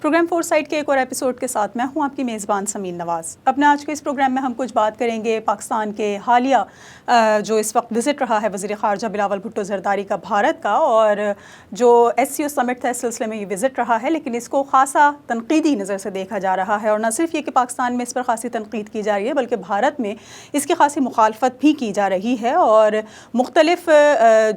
Programme four site کے ایک اور ایپیسوڈ کے ساتھ میں ہوں آپ کی میزبان سمین نواز۔ اپنے آج کے اس پروگرام میں ہم کچھ بات کریں گے پاکستان کے حالیہ جو اس وقت وزٹ رہا ہے وزیر خارجہ بلاول بھٹو زرداری کا بھارت کا، اور جو SCO سمٹ تھا اس سلسلے میں یہ وزٹ رہا ہے، لیکن اس کو خاصا تنقیدی نظر سے دیکھا جا رہا ہے، اور نہ صرف یہ کہ پاکستان میں اس پر خاصی تنقید کی جا رہی ہے بلکہ بھارت میں اس کی خاصی مخالفت بھی کی جا رہی ہے، اور مختلف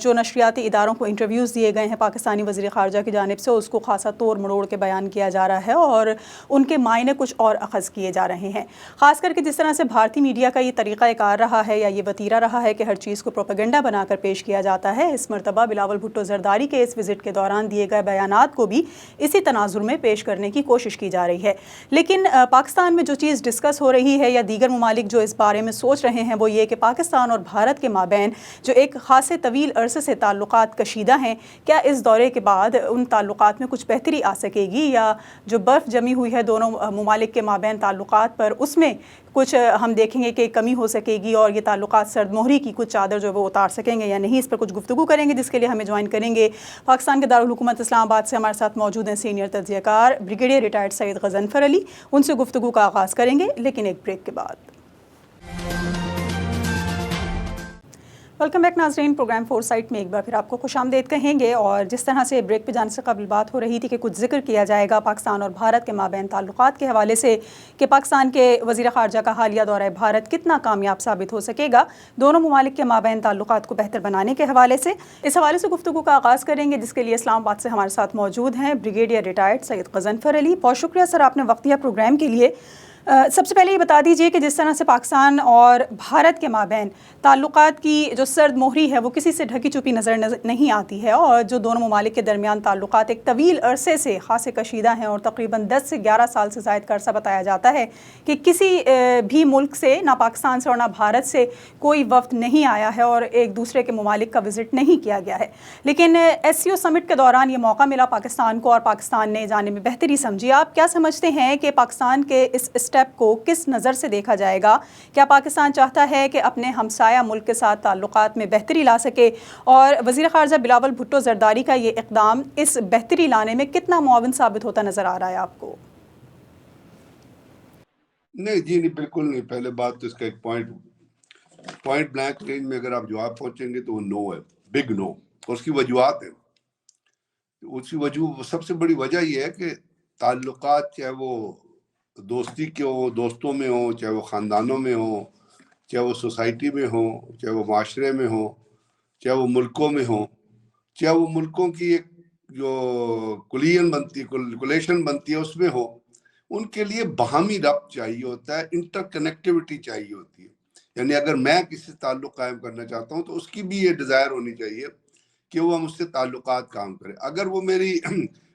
جو نشریاتی اداروں کو انٹرویوز دیے گئے ہیں پاکستانی وزیر خارجہ کی جانب سے اس کو خاصا توڑ مروڑ کے بیان کیا جا رہا ہے اور ان کے معنی کچھ اور اخذ کیے جا رہے ہیں۔ خاص کر کے جس طرح سے بھارتی میڈیا کا یہ طریقہ کار رہا ہے یا یہ وتیرہ رہا ہے کہ ہر چیز کو پروپیگنڈا بنا کر پیش کیا جاتا ہے، اس مرتبہ بلاول بھٹو زرداری کے اس وزٹ کے دوران دیے گئے بیانات کو بھی اسی تناظر میں پیش کرنے کی کوشش کی جا رہی ہے۔ لیکن پاکستان میں جو چیز ڈسکس ہو رہی ہے یا دیگر ممالک جو اس بارے میں سوچ رہے ہیں وہ یہ کہ پاکستان اور بھارت کے مابین جو ایک خاصے طویل عرصے سے تعلقات کشیدہ ہیں، کیا اس دورے کے بعد ان تعلقات میں کچھ بہتری آ سکے گی، یا جو برف جمی ہوئی ہے دونوں ممالک کے مابین تعلقات پر اس میں کچھ ہم دیکھیں گے کہ کمی ہو سکے گی اور یہ تعلقات سرد مہری کی کچھ چادر جو وہ اتار سکیں گے یا نہیں، اس پر کچھ گفتگو کریں گے، جس کے لیے ہمیں جوائن کریں گے پاکستان کے دارالحکومت اسلام آباد سے ہمارے ساتھ موجود ہیں سینئر تجزیہ کار بریگیڈیئر ریٹائرڈ سید غضنفر علی۔ ان سے گفتگو کا آغاز کریں گے لیکن ایک بریک کے بعد۔ ویلکم بیک ناظرین، پروگرام فور سائٹ میں ایک بار پھر آپ کو خوش آمدید کہیں گے، اور جس طرح سے بریک پہ جانے سے قبل بات ہو رہی تھی کہ کچھ ذکر کیا جائے گا پاکستان اور بھارت کے مابین تعلقات کے حوالے سے کہ پاکستان کے وزیر خارجہ کا حالیہ دورہ بھارت کتنا کامیاب ثابت ہو سکے گا دونوں ممالک کے مابین تعلقات کو بہتر بنانے کے حوالے سے، اس حوالے سے گفتگو کا آغاز کریں گے، جس کے لیے اسلام آباد سے ہمارے ساتھ موجود ہیں بریگیڈیئر ریٹائرڈ سید غضنفر علی۔ بہت شکریہ سر آپ نے وقت دیا پروگرام کے لیے۔ سب سے پہلے یہ بتا دیجئے کہ جس طرح سے پاکستان اور بھارت کے مابین تعلقات کی جو سرد مہری ہے وہ کسی سے ڈھکی چھپی نظر نہیں آتی ہے، اور جو دونوں ممالک کے درمیان تعلقات ایک طویل عرصے سے خاصے کشیدہ ہیں اور تقریباً 10 سے 11 سال سے زائد کا عرصہ بتایا جاتا ہے کہ کسی بھی ملک سے، نہ پاکستان سے اور نہ بھارت سے کوئی وفد نہیں آیا ہے اور ایک دوسرے کے ممالک کا وزٹ نہیں کیا گیا ہے، لیکن SCO سمٹ کے دوران یہ موقع ملا پاکستان کو اور پاکستان نے جانے میں بہتری سمجھی۔ آپ کیا سمجھتے ہیں کہ پاکستان کے اس اسٹیپ کو کس نظر سے دیکھا جائے گا؟ کیا پاکستان چاہتا ہے کہ اپنے ہمسایہ ملک کے ساتھ تعلقات میں بہتری لا سکے، اور وزیر خارجہ بلاول بھٹو زرداری کا یہ اقدام اس بہتری لانے میں کتنا معاون ثابت ہوتا نظر آ رہا ہے آپ کو؟ نہیں جی، نہیں بالکل نہیں۔ پہلے بات تو اس کا ایک پوائنٹ بلینک رینج میں اگر آپ جواب پہنچیں گے تو وہ نو ہے، بگ نو۔ اس کی وجوہات ہیں، اس کی وجہ سب سے بڑی وجہ یہ ہے کہ تعلقات چاہے وہ دوستی کے ہوں، دوستوں میں ہوں، چاہے وہ خاندانوں میں ہوں، چاہے وہ سوسائٹی میں ہوں، چاہے وہ معاشرے میں ہوں، چاہے وہ ملکوں میں ہوں، چاہے وہ ملکوں کی ایک جو کولیشن بنتی ہے اس میں ہو، ان کے لیے باہمی ربط چاہیے ہوتا ہے، انٹر کنیکٹیوٹی چاہیے ہوتی ہے۔ یعنی اگر میں کسی سے تعلق قائم کرنا چاہتا ہوں تو اس کی بھی یہ ڈیزائر ہونی چاہیے کہ وہ مجھ سے تعلقات کام کرے۔ اگر وہ میری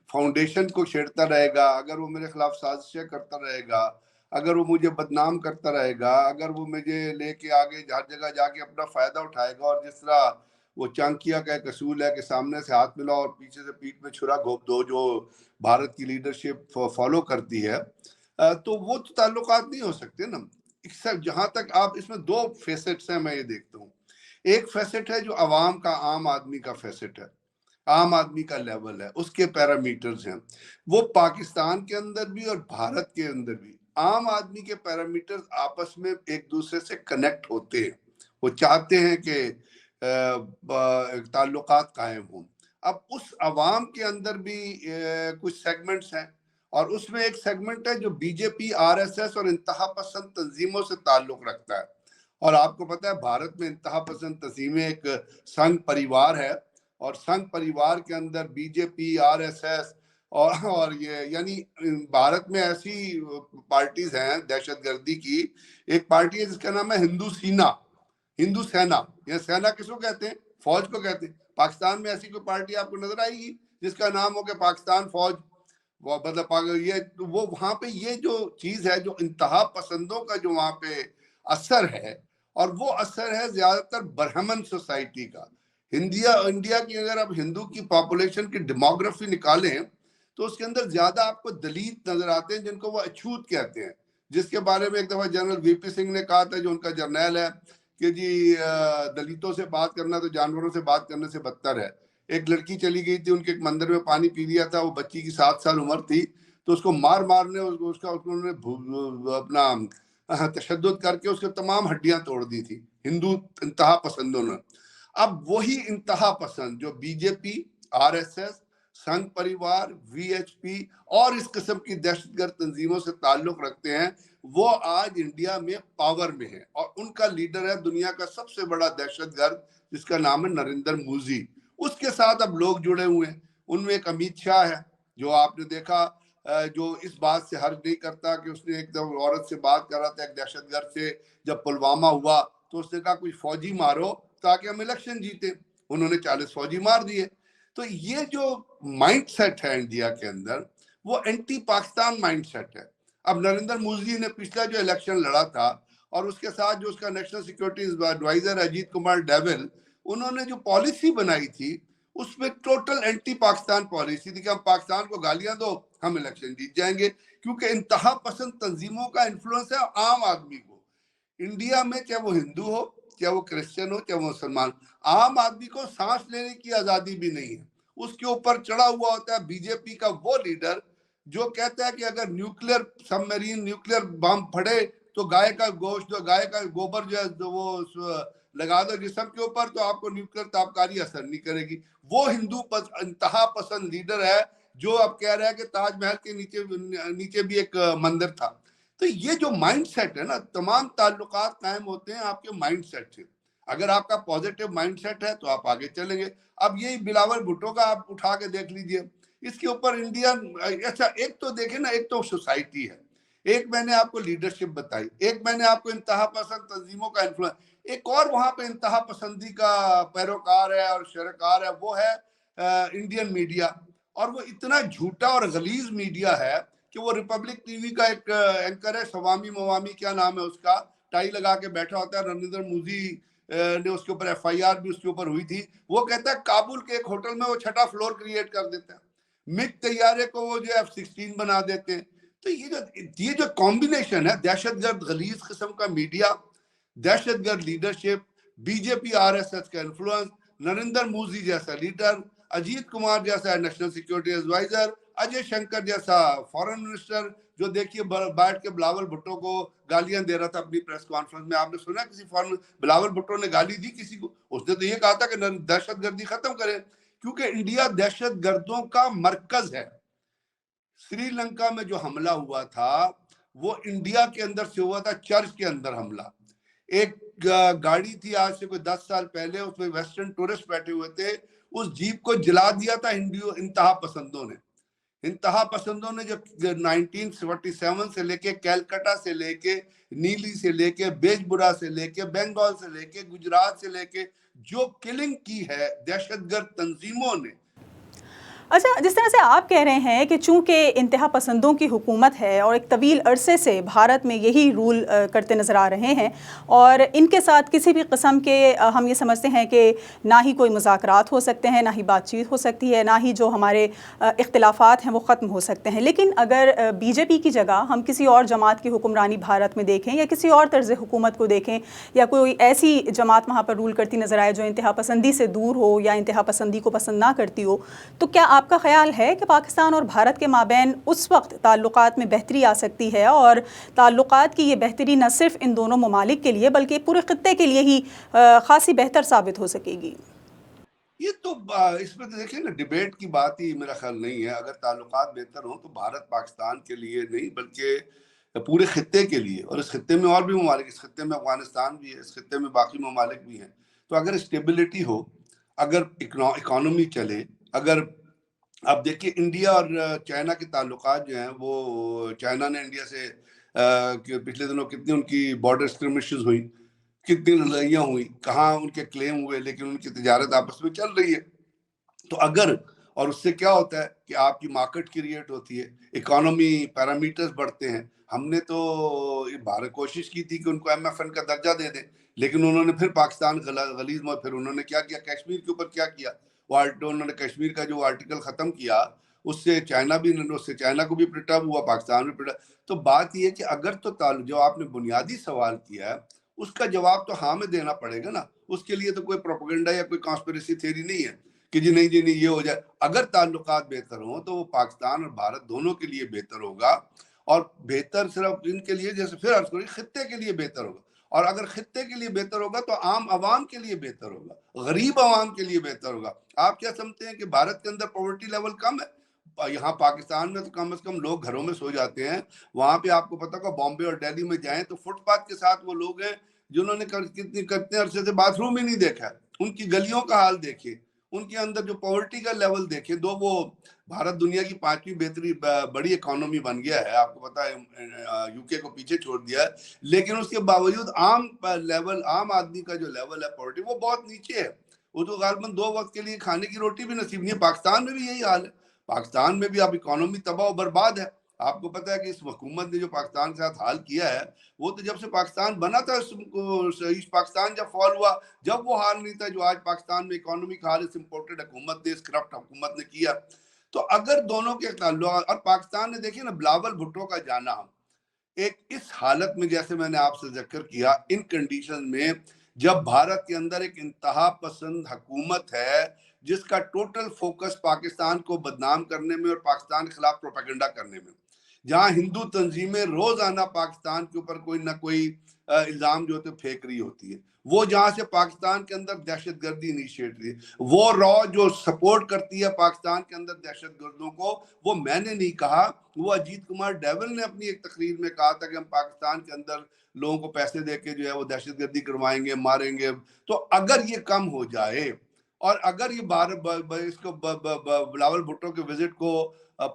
فاؤنڈیشن کو چھیڑتا رہے گا، اگر وہ میرے خلاف سازشیں کرتا رہے گا، اگر وہ مجھے بدنام کرتا رہے گا، اگر وہ مجھے لے کے آگے ہر جگہ جا کے اپنا فائدہ اٹھائے گا، اور جس طرح وہ چانکیا کا ایک اصول ہے کہ سامنے سے ہاتھ ملاؤ اور پیچھے سے پیٹھ میں چھرا گھونپ دو، جو بھارت کی لیڈرشپ فالو کرتی ہے، تو وہ تو تعلقات نہیں ہو سکتے نا۔ جہاں تک آپ اس میں دو فیسٹس ہیں میں یہ دیکھتا ہوں۔ ایک فیسٹ ہے جو عوام کا، عام آدمی کا فیسٹ ہے، عام آدمی کا لیول ہے، اس کے پیرامیٹرز ہیں۔ وہ پاکستان کے اندر بھی اور بھارت کے اندر بھی عام آدمی کے پیرامیٹرز آپس میں ایک دوسرے سے کنیکٹ ہوتے ہیں، وہ چاہتے ہیں کہ تعلقات قائم ہوں۔ اب اس عوام کے اندر بھی کچھ سیگمنٹس ہیں، اور اس میں ایک سیگمنٹ ہے جو BJP RSS اور انتہا پسند تنظیموں سے تعلق رکھتا ہے، اور آپ کو پتہ ہے بھارت میں انتہا پسند تنظیمیں ایک سنگھ پریوار ہے، اور سنگھ پریوار کے اندر BJP RSS اور یہ یعنی بھارت میں ایسی پارٹیز ہیں دہشت گردی کی۔ ایک پارٹی ہے جس کا نام ہے ہندو سینا، یہ سینا کس کو کہتے ہیں؟ فوج کو کہتے ہیں۔ پاکستان میں ایسی کوئی پارٹی آپ کو نظر آئے گی جس کا نام ہو کہ پاکستان فوج؟ مطلب وہ وہاں پہ یہ جو چیز ہے، جو انتہا پسندوں کا جو وہاں پہ اثر ہے، اور وہ اثر ہے زیادہ تر برہمن سوسائٹی کا۔ انڈیا کی اگر آپ ہندو کی پاپولیشن کی ڈیموگرافی نکالیں تو اس کے اندر زیادہ آپ کو دلت نظر آتے ہیں، جن کو وہ اچھوت کہتے ہیں، جس کے بارے میں ایک دفعہ جنرل VP سنگھ نے کہا تھا، جو ان کا جرنیل ہے، کہ جی دلتوں سے بات کرنا تو جانوروں سے بات کرنے سے بدتر ہے۔ ایک لڑکی چلی گئی تھی ان کے ایک مندر میں، پانی پی لیا تھا، وہ بچی کی 7 سال عمر تھی، تو اس کو مارنے اس کا انہوں نے اپنا تشدد کر کے اس کے تمام ہڈیاں توڑ دی تھی ہندو انتہا پسندوں نے. اب وہی انتہا پسند جو بی جے پی، آر ایس ایس، سنگھ پریوار، وی ایچ پی اور اس قسم کی دہشت گرد تنظیموں سے تعلق رکھتے ہیں، وہ آج انڈیا میں پاور میں ہے، اور ان کا لیڈر ہے دنیا کا سب سے بڑا دہشت گرد جس کا نام ہے نریندر مودی. اس کے ساتھ اب لوگ جڑے ہوئے ہیں. ان میں ایک امیت شاہ ہے جو آپ نے دیکھا جو اس بات سے حرج نہیں کرتا کہ اس نے ایک دم عورت سے بات کر رہا تھا ایک دہشت گرد سے، جب پلوامہ ہوا تو اس نے کہا کچھ فوجی مارو تاکہ ہم الیکشن جیتے. انہوں نے 40 فوجی مار دیے. تو یہ جو مائنڈ سیٹ ہے انڈیا کے اندر وہ اینٹی پاکستان مائنڈ سیٹ ہے. اب نریندر مودی نے پچھلا جو الیکشن لڑا تھا اور اس کے ساتھ جو اس کا national security adviser Ajit Kumar Doval, انہوں نے جو پالیسی بنائی تھی اس میں ٹوٹل اینٹی پاکستان پالیسی تھی کہ ہم پاکستان کو گالیاں دو ہم الیکشن جیت جائیں گے، کیونکہ انتہا پسند تنظیموں کا انفلوئنس ہے عام آدمی کو. انڈیا میں چاہے وہ ہندو ہو، چاہے وہ کرسچن ہو، چاہے وہ مسلمان، عام آدمی کو سانس لینے کی آزادی بھی نہیں ہے. اس کے اوپر چڑھا ہوا ہوتا ہے بی جے پی کا وہ لیڈر جو کہتا ہے کہ اگر نیوکلیر سب میرین نیوکلیر بم پھڑے تو گائے کا گوشت، گائے کا گوبر جو ہے وہ لگا دو جسم کے اوپر تو آپ کو نیوکلیر تابکاری اثر نہیں کرے گی. وہ ہندو انتہا پسند لیڈر ہے جو اب کہہ رہا ہے کہ تاج محل کے نیچے بھی ایک مندر تھا. تو یہ جو مائنڈ سیٹ ہے نا، تمام تعلقات قائم ہوتے ہیں آپ کے مائنڈ سیٹ سے. اگر آپ کا پازیٹیو مائنڈ سیٹ ہے تو آپ آگے چلیں گے. اب یہی بلاول بھٹو کا آپ اٹھا کے دیکھ لیجئے، اس کے اوپر انڈیا اچھا ایک تو دیکھیں نا، ایک تو سوسائٹی ہے، ایک میں نے آپ کو لیڈرشپ بتائی، ایک میں نے آپ کو انتہا پسند تنظیموں کا انفلوئنس، ایک اور وہاں پہ انتہا پسندی کا پیروکار ہے اور شرکار ہے، وہ ہے انڈین میڈیا. اور وہ اتنا جھوٹا اور غلیظ میڈیا ہے کہ وہ ریپبلک ٹی وی کا ایک اینکر ہے سوامی موامی کیا نام ہے اس کا، ٹائی لگا کے بیٹھا ہوتا ہے. نریندر مودی نے اس کے اوپر ایف آئی آر بھی اس کے اوپر ہوئی تھی. وہ کہتا ہے کابل کے ایک ہوٹل میں وہ 6واں فلور کریٹ کر دیتا ہے، مگ طیارے کو وہ جو F-16 بنا دیتے ہیں. تو یہ جو کمبینیشن ہے، دہشت گرد غلیظ قسم کا میڈیا، دہشت گرد leadership, B J P R S S کا انفلوئنس، نریندر مودی جیسا لیڈر، اجیت کمار جیسا نیشنل سیکورٹی ایڈوائزر، اجے شنکر جیسا فورن منسٹر جو دیکھیے بیٹھ کے بلاول بھٹو کو گالیاں دے رہا تھا اپنی پریس کانفرنس میں. آپ نے سنا کسی فورن بلاول بھٹو نے گالی دی کسی کو؟ اس نے تو یہ کہا تھا کہ دہشت گردی ختم کرے، کیونکہ انڈیا دہشت گردوں کا مرکز ہے. سری لنکا میں جو حملہ ہوا تھا وہ انڈیا کے اندر سے ہوا تھا، چرچ کے اندر حملہ. ایک گاڑی تھی آج سے کوئی 10 سال پہلے، اس میں ویسٹرن ٹورسٹ بیٹھے ہوئے تھے، اس جیپ کو جلا دیا تھا انتہا پسندوں نے. انتہا پسندوں نے جب 1947 سے لے کے کیلکٹا سے لے کے نیلی سے لے کے بیجبرا سے لے کے بنگال سے لے کے گجرات سے لے کے جو کلنگ کی ہے دہشت گرد تنظیموں نے. اچھا، جس طرح سے آپ کہہ رہے ہیں کہ چونکہ انتہا پسندوں کی حکومت ہے اور ایک طویل عرصے سے بھارت میں یہی رول کرتے نظر آ رہے ہیں، اور ان کے ساتھ کسی بھی قسم کے ہم یہ سمجھتے ہیں کہ نہ ہی کوئی مذاکرات ہو سکتے ہیں، نہ ہی بات چیت ہو سکتی ہے، نہ ہی جو ہمارے اختلافات ہیں وہ ختم ہو سکتے ہیں. لیکن اگر بی جے پی کی جگہ ہم کسی اور جماعت کی حکمرانی بھارت میں دیکھیں یا کسی اور طرز حکومت کو دیکھیں، یا کوئی ایسی جماعت وہاں پر رول کرتی نظر آئے جو انتہا پسندی سے دور ہو یا انتہا پسندی کو پسند نہ کرتی ہو، تو کیا آپ کا خیال ہے کہ پاکستان اور بھارت کے مابین اس وقت تعلقات میں بہتری آ سکتی ہے، اور تعلقات کی یہ بہتری نہ صرف ان دونوں ممالک کے لیے بلکہ پورے خطے کے لیے ہی خاصی بہتر ثابت ہو سکے گی؟ یہ تو اس میں دیکھیں نا، ڈیبیٹ کی بات ہی میرا خیال نہیں ہے. اگر تعلقات بہتر ہوں تو بھارت پاکستان کے لیے نہیں بلکہ پورے خطے کے لیے، اور اس خطے میں اور بھی ممالک، اس خطے میں افغانستان بھی ہے، اس خطے میں باقی ممالک بھی ہیں. تو اگر اسٹیبلٹی ہو، اگر اکانومی چلے، اگر اب دیکھیے انڈیا اور چائنا کے تعلقات جو ہیں، وہ چائنا نے انڈیا سے پچھلے دنوں کتنی ان کی بارڈر اسکرمشز ہوئی، کتنی لڑائیاں ہوئی، کہاں ان کے کلیم ہوئے، لیکن ان کی تجارت آپس میں چل رہی ہے. تو اگر، اور اس سے کیا ہوتا ہے کہ آپ کی مارکیٹ کریٹ ہوتی ہے، اکانومی پیرامیٹرز بڑھتے ہیں. ہم نے تو بھارت کوشش کی تھی کہ ان کو ایم ایف این کا درجہ دے دیں، لیکن انہوں نے پھر پاکستان غلیظ میں پھر انہوں نے کیا کیا، کشمیر کے اوپر کیا کیا، انہوں نے کشمیر کا جو آرٹیکل ختم کیا، اس سے چائنا کو بھی پرٹب ہوا، پاکستان بھی پرٹب. تو بات یہ ہے کہ اگر تو جو آپ نے بنیادی سوال کیا ہے اس کا جواب تو ہاں میں دینا پڑے گا نا. اس کے لیے تو کوئی پروپیگنڈا یا کوئی کانسپریسی تھیوری نہیں ہے کہ جی نہیں جی نہیں یہ ہو جائے. اگر تعلقات بہتر ہوں تو وہ پاکستان اور بھارت دونوں کے لیے بہتر ہوگا, اور بہتر صرف ان کے لیے, جیسے پھر عرض کریں خطے کے لیے بہتر ہوگا, اور اگر خطے کے لیے بہتر ہوگا تو عام عوام کے لیے بہتر ہوگا, غریب عوام کے لیے بہتر ہوگا. آپ کیا سمجھتے ہیں کہ بھارت کے اندر پاورٹی لیول کم ہے؟ یہاں پاکستان میں تو کم از کم لوگ گھروں میں سو جاتے ہیں, وہاں پہ آپ کو پتا ہوگا بامبے اور دہلی میں جائیں تو فٹ پاتھ کے ساتھ وہ لوگ ہیں جنہوں نے کتنے عرصے سے باتھ روم ہی نہیں دیکھا ہے. ان کی گلیوں کا حال دیکھیے, ان کے اندر جو پاورٹی کا لیول دیکھیں. دو وہ بھارت دنیا کی 5ویں بڑی اکانومی بن گیا ہے, آپ کو پتا ہے یو کے کو پیچھے چھوڑ دیا ہے, لیکن اس کے باوجود عام لیول, عام آدمی کا جو لیول ہے پاورٹی وہ بہت نیچے ہے. وہ تو غالباً 2 وقت کے لیے کھانے کی روٹی بھی نصیب نہیں ہے. پاکستان میں بھی یہی حال ہے. پاکستان میں بھی اب اکانومی تباہ و برباد ہے. آپ کو پتا ہے کہ اس حکومت نے جو پاکستان کے ساتھ حال کیا ہے, وہ تو جب سے پاکستان بنا تھا, ایسٹ پاکستان جب فال ہوا, جب وہ حال نہیں تھا جو آج پاکستان میں اکانومک حال اس امپورٹڈ حکومت نے, اس کرپٹ حکومت نے کیا. تو اگر دونوں کے تعلقات, اور پاکستان نے دیکھیں نا بلاول بھٹو کا جانا, ایک اس حالت میں جیسے میں نے آپ سے ذکر کیا, ان کنڈیشن میں جب بھارت کے اندر ایک انتہا پسند حکومت ہے جس کا ٹوٹل فوکس پاکستان کو بدنام کرنے میں اور پاکستان کے خلاف پروپیگنڈا کرنے میں, جہاں ہندو تنظیمیں روزانہ پاکستان کے اوپر کوئی نہ کوئی الزام جو ہوتے پھینک رہی ہوتی ہے, وہ جہاں سے پاکستان کے اندر دہشت گردی انیشیٹ رہی ہے, وہ را جو سپورٹ کرتی ہے پاکستان کے اندر دہشت گردوں کو, وہ میں نے نہیں کہا, وہ اجیت کمار ڈیول نے اپنی ایک تقریر میں کہا تھا کہ ہم پاکستان کے اندر لوگوں کو پیسے دے کے جو ہے وہ دہشت گردی کروائیں گے, ماریں گے. تو اگر یہ کم ہو جائے, اور اگر یہ اس کو بلاول بھٹو کے وزٹ کو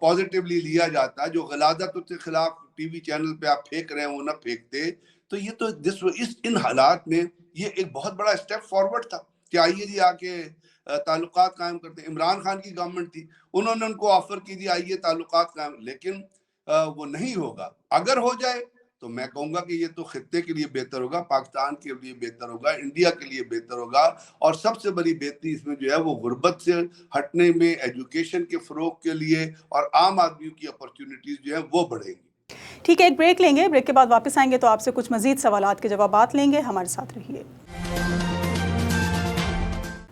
پازیٹیولی لیا جاتا, جو غلاظت کے خلاف ٹی وی چینل پہ آپ پھینک رہے ہیں وہ نہ پھینکتے, تو یہ تو ان حالات میں یہ ایک بہت بڑا اسٹیپ فارورڈ تھا کہ آئیے جی آ کے تعلقات قائم کرتے ہیں. عمران خان کی گورنمنٹ تھی, انہوں نے ان کو آفر کی دی آئیے تعلقات قائم, لیکن وہ نہیں ہوگا. اگر ہو جائے تو میں کہوں گا کہ یہ تو خطے کے لیے بہتر ہوگا, پاکستان کے لیے بہتر ہوگا, انڈیا کے لیے بہتر ہوگا, اور سب سے بڑی بہتری اس میں جو ہے وہ غربت سے ہٹنے میں, ایجوکیشن کے فروغ کے لیے, اور عام آدمیوں کی اپرچونٹیز جو ہیں وہ بڑھیں گی. ٹھیک ہے, ایک بریک لیں گے, بریک کے بعد واپس آئیں گے تو آپ سے کچھ مزید سوالات کے جوابات لیں گے. ہمارے ساتھ رہیے.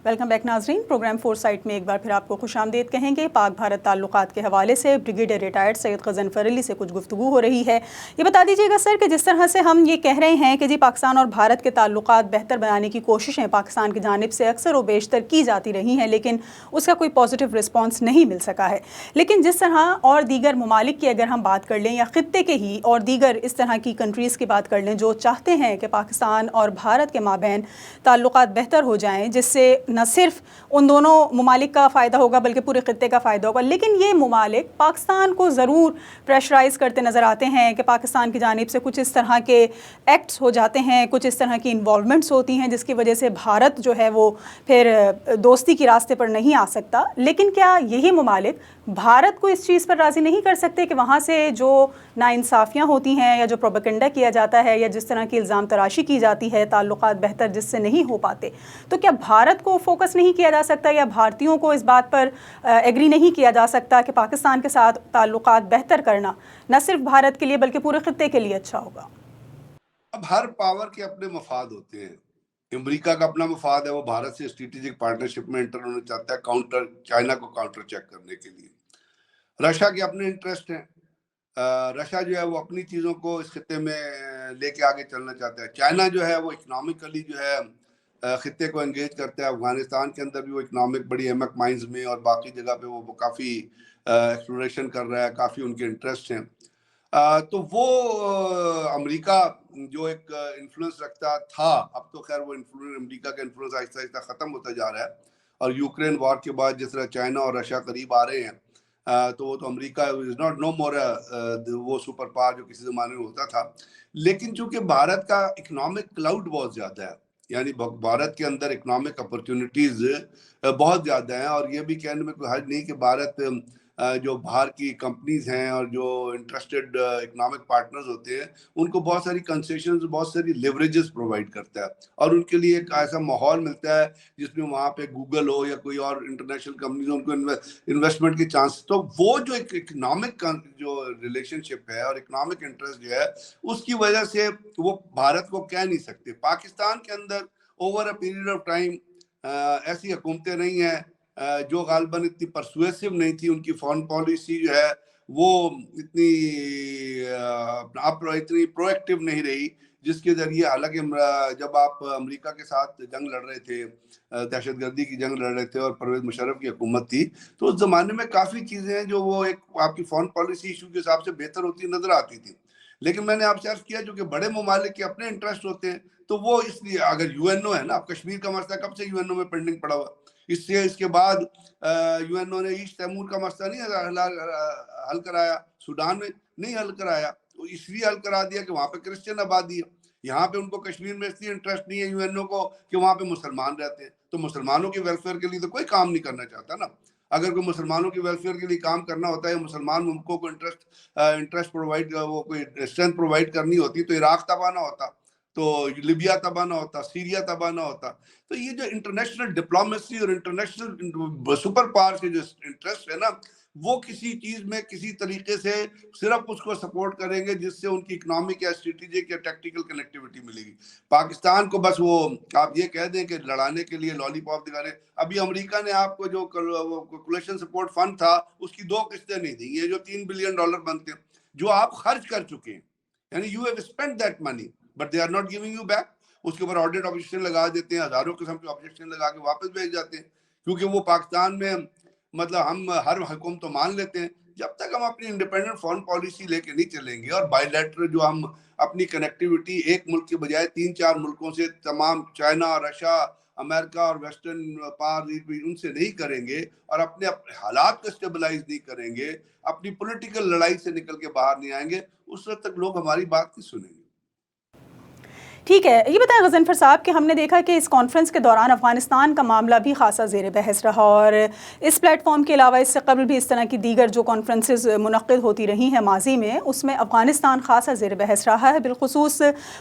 ویلکم بیک ناظرین, پروگرام فور سائٹ میں ایک بار پھر آپ کو خوش آمدید کہیں گے. پاک بھارت تعلقات کے حوالے سے بریگیڈیئر ریٹائرڈ سید غضنفر علی سے کچھ گفتگو ہو رہی ہے. یہ بتا دیجیے گا سر کہ جس طرح سے ہم یہ کہہ رہے ہیں کہ جی پاکستان اور بھارت کے تعلقات بہتر بنانے کی کوششیں پاکستان کی جانب سے اکثر و بیشتر کی جاتی رہی ہیں, لیکن اس کا کوئی پازیٹیو رسپانس نہیں مل سکا ہے. لیکن جس طرح اور دیگر ممالک کی اگر ہم بات کر لیں, یا خطے کے ہی اور دیگر اس طرح کی کنٹریز کی بات کر لیں جو چاہتے ہیں کہ پاکستان اور بھارت کے مابین تعلقات بہتر ہو جائیں, جس سے نہ صرف ان دونوں ممالک کا فائدہ ہوگا بلکہ پورے خطے کا فائدہ ہوگا, لیکن یہ ممالک پاکستان کو ضرور پریشرائز کرتے نظر آتے ہیں کہ پاکستان کی جانب سے کچھ اس طرح کے ایکٹس ہو جاتے ہیں, کچھ اس طرح کی انوالومنٹس ہوتی ہیں جس کی وجہ سے بھارت جو ہے وہ پھر دوستی کی راستے پر نہیں آ سکتا. لیکن کیا یہی ممالک بھارت کو اس چیز پر راضی نہیں کر سکتے کہ وہاں سے جو ناانصافیاں ہوتی ہیں یا جو پروپیگنڈا کیا جاتا ہے یا جس طرح کی الزام تراشی کی جاتی ہے, تعلقات بہتر جس سے نہیں ہو پاتے, تو کیا بھارت کو فوکس نہیں کیا جا سکتا یا بھارتیوں کو اس بات پر ایگری نہیں کیا جا سکتا کہ پاکستان کے ساتھ تعلقات بہتر کرنا نہ صرف بھارت کے لیے بلکہ پورے خطے کے لیے اچھا ہوگا؟ اب ہر پاور کے اپنے مفاد ہوتے ہیں. امریکہ کا اپنا مفاد ہے, وہ بھارت سے اسٹریٹجک پارٹنرشپ میں انٹر ہونا چاہتا ہے چائنا کو کاؤنٹر چیک کرنے کے لیے. رشیا کے اپنے انٹرسٹ ہیں, رشیا جو ہے وہ اپنی چیزوں کو اس خطے میں لے کے آگے چلنا چاہتا ہے. چائنا جو ہے وہ اکنامکلی جو ہے خطے کو انگیج کرتا ہے. افغانستان کے اندر بھی وہ اکنامک بڑی اہمک مائنز میں اور باقی جگہ پہ وہ کافی ایکسپلوریشن کر رہا ہے, کافی ان کے انٹرسٹ ہیں. تو وہ امریکہ جو ایک انفلوئنس رکھتا تھا, اب تو خیر وہ امریکہ کا انفلوئنس آہستہ آہستہ ختم ہوتا جا رہا ہے, اور یوکرین وار کے بعد جس طرح چائنا اور رشیا قریب آ رہے ہیں, تو وہ تو امریکہ از ناٹ نو مور وہ سپر پاور جو کسی زمانے میں ہوتا تھا. لیکن چونکہ بھارت کا اکنامک کلاؤڈ بہت زیادہ ہے, یعنی بھارت کے اندر اکنامک اپرچونٹیز بہت زیادہ ہیں, اور یہ بھی کہنے میں کوئی حرج نہیں کہ بھارت جو باہر کی کمپنیز ہیں اور جو انٹرسٹڈ اکنامک پارٹنرز ہوتے ہیں ان کو بہت ساری کنسیشنز, بہت ساری لیوریجز پرووائڈ کرتا ہے, اور ان کے لیے ایک ایسا ماحول ملتا ہے جس میں وہاں پہ گوگل ہو یا کوئی اور انٹرنیشنل کمپنیز ان کو انویسٹمنٹ کے چانس. تو وہ جو ایک اکنامک جو ریلیشن شپ ہے اور اکنامک انٹرسٹ جو ہے, اس کی وجہ سے وہ بھارت کو کہہ نہیں سکتے. پاکستان کے اندر over a period of time ایسی حکومتیں نہیں ہیں جو غالباً اتنی پرسویسو نہیں تھی. ان کی فارن پالیسی جو ہے وہ اتنی اتنی پرو ایکٹیو نہیں رہی, جس کے ذریعے حالانکہ جب آپ امریکہ کے ساتھ جنگ لڑ رہے تھے, دہشت گردی کی جنگ لڑ رہے تھے اور پرویز مشرف کی حکومت تھی, تو اس زمانے میں کافی چیزیں ہیں جو وہ ایک آپ کی فارن پالیسی ایشو کے حساب سے بہتر ہوتی نظر آتی تھی. لیکن میں نے آپ سے عرض کیا جو کہ بڑے ممالک کے اپنے انٹرسٹ ہوتے ہیں, تو وہ اس لیے اگر یو این او ہے نا, اب کشمیر کا مسئلہ کب سے یو این او میں پینڈنگ پڑا ہوا, اس کے بعد یو این او نے ایسٹ تیمور کا مسئلہ نہیں حل کرایا, سوڈان میں نہیں حل کرایا, اس لیے حل کرا دیا کہ وہاں پہ کرسچن آبادی ہے. یہاں پہ ان کو کشمیر میں اس لیے انٹرسٹ نہیں ہے یو این او کو کہ وہاں پہ مسلمان رہتے ہیں, تو مسلمانوں کی ویلفیئر کے لیے تو کوئی کام نہیں کرنا چاہتا نا. اگر کوئی مسلمانوں کی ویلفیئر کے لیے کام کرنا ہوتا ہے, مسلمان ملکوں کو انٹرسٹ پرووائڈ, وہ کوئی اسٹرینتھ پرووائڈ کرنی ہوتی, تو عراق تباہ نہ ہوتا, تو لیبیا تباہ نہ ہوتا, سیریا تباہ نہ ہوتا. تو یہ جو انٹرنیشنل ڈپلومیسی اور انٹرنیشنل سپر پاور کے جو انٹرسٹ ہے نا, وہ کسی چیز میں کسی طریقے سے صرف اس کو سپورٹ کریں گے جس سے ان کی اکنامک یا اسٹریٹجک یا ٹیکٹیکل کنیکٹیوٹی ملے گی. پاکستان کو بس وہ آپ یہ کہہ دیں کہ لڑانے کے لیے لالی پاپ دکھا رہے. ابھی امریکہ نے آپ کو جو کولیشن سپورٹ فنڈ تھا اس کی 2 قسطیں نہیں دی, یہ جو $3 بلین بنتے ہیں جو آپ خرچ کر چکے ہیں, یعنی you have spent that money but they are not giving you back. اس کے اوپر آڈٹ آبجیکشن لگا دیتے ہیں, ہزاروں قسم کے آبجیکشن لگا کے واپس بھیج جاتے ہیں, کیونکہ وہ پاکستان میں مطلب ہم ہر حکم تو مان لیتے ہیں, جب تک ہم اپنی انڈیپینڈنٹ فارن پالیسی لے کے نہیں چلیں گے اور بائی لیٹرل جو ہم اپنی کنیکٹیوٹی ایک ملک کے بجائے 3-4 ملکوں سے تمام چائنا, رشیا, امریکہ اور ویسٹرن پاور ان سے نہیں کریں گے, اور اپنے حالات کو اسٹیبلائز نہیں کریں گے, اپنی پولیٹیکل لڑائی سے نکل کے باہر نہیں آئیں گے, اس وقت تک لوگ ہماری بات نہیں سنیں گے. ٹھیک ہے, یہ بتائیں غضنفر صاحب کہ ہم نے دیکھا کہ اس کانفرنس کے دوران افغانستان کا معاملہ بھی خاصا زیر بحث رہا, اور اس پلیٹ فارم کے علاوہ اس سے قبل بھی اس طرح کی دیگر جو کانفرنسز منعقد ہوتی رہی ہیں ماضی میں, اس میں افغانستان خاصا زیر بحث رہا ہے. بالخصوص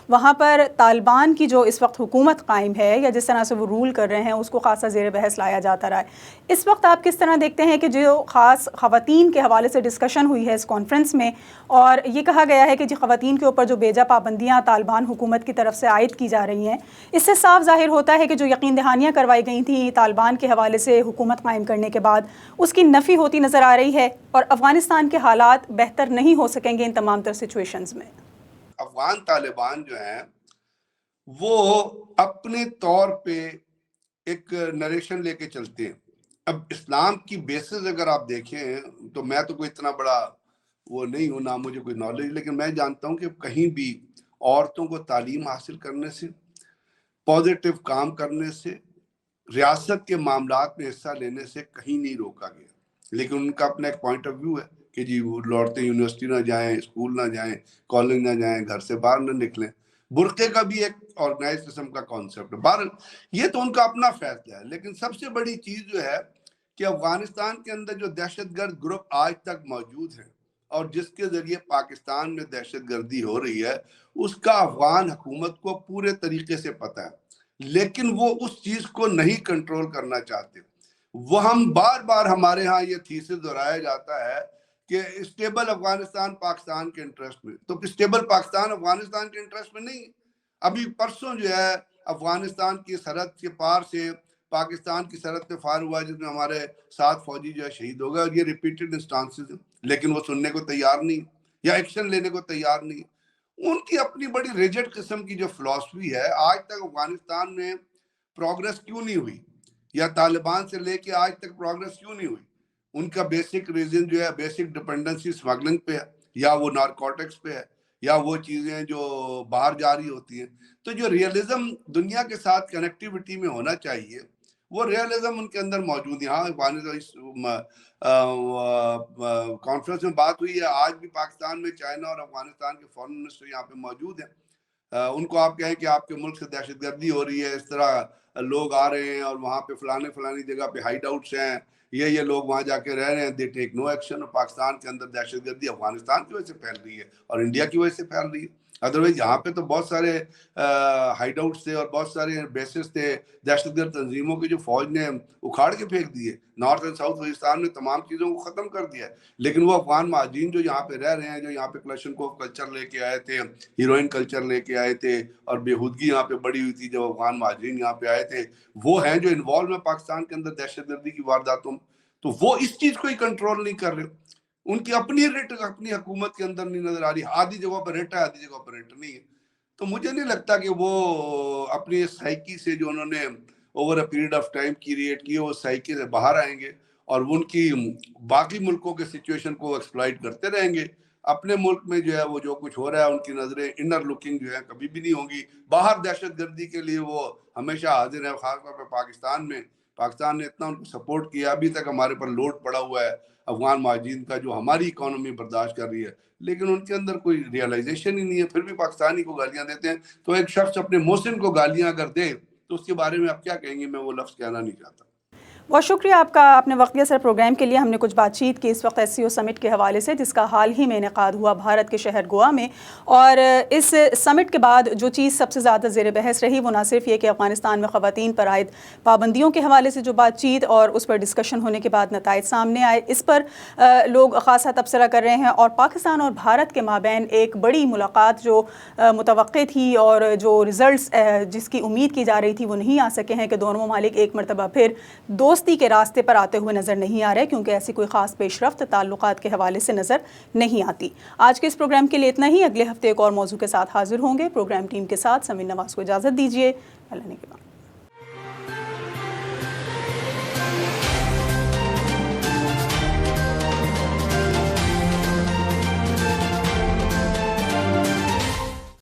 وہاں پر طالبان کی جو اس وقت حکومت قائم ہے یا جس طرح سے وہ رول کر رہے ہیں اس کو خاصا زیر بحث لایا جاتا رہا ہے. اس وقت آپ کس طرح دیکھتے ہیں کہ جو خاص خواتین کے حوالے سے ڈسکشن ہوئی ہے اس کانفرنس میں, اور یہ کہا گیا ہے کہ جی خواتین کے اوپر جو بیجا پابندیاں طالبان حکومت کی طرف سے عائد کی جا رہی ہیں, اس سے صاف ظاہر ہوتا ہے کہ جو یقین دہانیاں کروائی گئی تھیں طالبان کے حوالے سے حکومت قائم کرنے کے بعد, اس کی نفی ہوتی نظر آ رہی ہے, اور افغانستان کے حالات بہتر نہیں ہو سکیں گے ان تمام تر سچویشنز میں. افغان طالبان جو ہیں وہ اپنے طور پہ ایک نریشن لے کے چلتے ہیں. اب اسلام کی بیسز اگر آپ دیکھیں تو میں تو کوئی اتنا بڑا وہ نہیں ہوں, نہ مجھے کوئی نالج, لیکن میں جانتا ہوں کہ کہیں بھی عورتوں کو تعلیم حاصل کرنے سے, پازیٹیو کام کرنے سے, ریاست کے معاملات میں حصہ لینے سے کہیں نہیں روکا گیا. لیکن ان کا اپنا ایک پوائنٹ آف ویو ہے کہ جی وہ عورتیں یونیورسٹی نہ جائیں, اسکول نہ جائیں, کالج نہ جائیں, گھر سے باہر نہ نکلیں. برقعے کا بھی ایک آرگنائز قسم کا کانسیپٹ ہے. بہرحال یہ تو ان کا اپنا فیصلہ ہے, لیکن سب سے بڑی چیز جو ہے کہ افغانستان کے اندر جو دہشت گرد گروپ آج تک موجود ہیں اور جس کے ذریعے پاکستان میں دہشت گردی ہو رہی ہے, اس کا افغان حکومت کو پورے طریقے سے پتہ ہے, لیکن وہ اس چیز کو نہیں کنٹرول کرنا چاہتے. وہ ہم بار بار ہمارے ہاں یہ تھیسس دہرایا جاتا ہے کہ اسٹیبل افغانستان پاکستان کے انٹرسٹ میں, تو اسٹیبل پاکستان افغانستان کے انٹرسٹ میں نہیں. ابھی پرسوں جو ہے افغانستان کی سرحد کے پار سے پاکستان کی سرحد پہ فائر ہوا جس میں ہمارے 7 فوجی جو ہے شہید ہو گئے, اور یہ ریپیٹڈ انسٹانسز ہیں, لیکن وہ سننے کو تیار نہیں یا ایکشن لینے کو تیار نہیں. ان کی اپنی بڑی ریجڈ قسم کی جو فلسفی ہے. آج تک افغانستان میں پروگرس کیوں نہیں ہوئی, یا طالبان سے لے کے آج تک پروگرس کیوں نہیں ہوئی؟ ان کا بیسک ریزن جو ہے بیسک ڈپینڈنسی اسمگلنگ پہ ہے, یا وہ نارکوٹکس پہ ہے, یا وہ چیزیں جو باہر جاری ہوتی ہیں. تو جو ریئلزم دنیا کے ساتھ کنیکٹیوٹی میں ہونا چاہیے وہ ریئلزم ان کے اندر موجود ہے. ہاں کانفرنس میں بات ہوئی ہے, آج بھی پاکستان میں چائنا اور افغانستان کے فارن منسٹر یہاں پہ موجود ہیں. ان کو آپ کہیں کہ آپ کے ملک سے دہشت گردی ہو رہی ہے, اس طرح لوگ آ رہے ہیں اور وہاں پہ فلانی جگہ پہ ہائیڈ آؤٹس ہیں, یہ لوگ وہاں جا کے رہ رہے ہیں, دے ٹیک نو ایکشن. اور پاکستان کے اندر دہشت گردی افغانستان کی وجہ سے پھیل رہی ہے اور انڈیا کی وجہ سے پھیل رہی ہے. ادروائز یہاں پہ تو بہت سارے ہائیڈ آؤٹس تھے اور بہت سارے بیسز تھے دہشت گرد تنظیموں کے جو فوج نے اکھاڑ کے پھینک دیے. نارتھ اینڈ ساؤتھ وزیرستان نے تمام چیزوں کو ختم کر دیا ہے. لیکن وہ افغان مہاجرین جو یہاں پہ رہ رہے ہیں, جو یہاں پہ کلاشنکوف کلچر لے کے آئے تھے, ہیروئن کلچر لے کے آئے تھے, اور بےہودگی یہاں پہ بڑی ہوئی تھی جب افغان مہاجرین یہاں پہ آئے تھے, وہ ہیں جو انوالو ہیں پاکستان کے اندر دہشت گردی کی وارداتوں میں. تو وہ اس چیز کو ہی کنٹرول نہیں کر رہے. ان کی اپنی ریٹ اپنی حکومت کے اندر نہیں نظر آ رہی. آدھی جگہوں پہ ریٹ ہے, آدھی جگہوں پہ ریٹ نہیں ہے. تو مجھے نہیں لگتا کہ وہ اپنی سائیکی سے جو انہوں نے over a period of time create کی, وہ سائیکی سے باہر آئیں گے اور ان کی باقی ملکوں کے سچویشن کو ایکسپلائٹ کرتے رہیں گے. اپنے ملک میں جو ہے وہ جو کچھ ہو رہا ہے, ان کی نظریں انر لکنگ جو ہے کبھی بھی نہیں ہوں گی. باہر دہشت گردی کے لیے وہ ہمیشہ حاضر ہیں, خاص طور پہ پاکستان میں. پاکستان نے اتنا ان کو سپورٹ کیا, ابھی تک ہمارے پر لوڈ پڑا ہوا ہے افغان مہاجرین کا جو ہماری اکانومی برداشت کر رہی ہے, لیکن ان کے اندر کوئی ریئلائزیشن ہی نہیں ہے. پھر بھی پاکستانی کو گالیاں دیتے ہیں. تو ایک شخص اپنے محسن کو گالیاں اگر دے تو اس کے بارے میں آپ کیا کہیں گے؟ میں وہ لفظ کہنا نہیں چاہتا. بہت شکریہ آپ کا اپنے وقتیہ سر پروگرام کے لیے. ہم نے کچھ بات چیت کی اس وقت SCO سمٹ کے حوالے سے, جس کا حال ہی میں انعقاد ہوا بھارت کے شہر گوا میں. اور اس سمٹ کے بعد جو چیز سب سے زیادہ زیر بحث رہی وہ نہ صرف یہ کہ افغانستان میں خواتین پر عائد پابندیوں کے حوالے سے جو بات چیت اور اس پر ڈسکشن ہونے کے بعد نتائج سامنے آئے, اس پر لوگ خاصا تبصرہ کر رہے ہیں. اور پاکستان اور بھارت کے مابین ایک بڑی ملاقات جو متوقع تھی اور جو ریزلٹس جس کی امید کی جا رہی تھی وہ نہیں آ سکے ہیں, کہ دونوں ممالک ایک مرتبہ پھر دوستی کے راستے پر آتے ہوئے نظر نہیں آ رہے, کیونکہ ایسی کوئی خاص پیش رفت تعلقات کے حوالے سے نظر نہیں آتی. آج کے اس پروگرام کے لیے اتنا ہی. اگلے ہفتے ایک اور موضوع کے ساتھ حاضر ہوں گے. پروگرام ٹیم کے ساتھ سمین نواز کو اجازت دیجیے. اللہ نے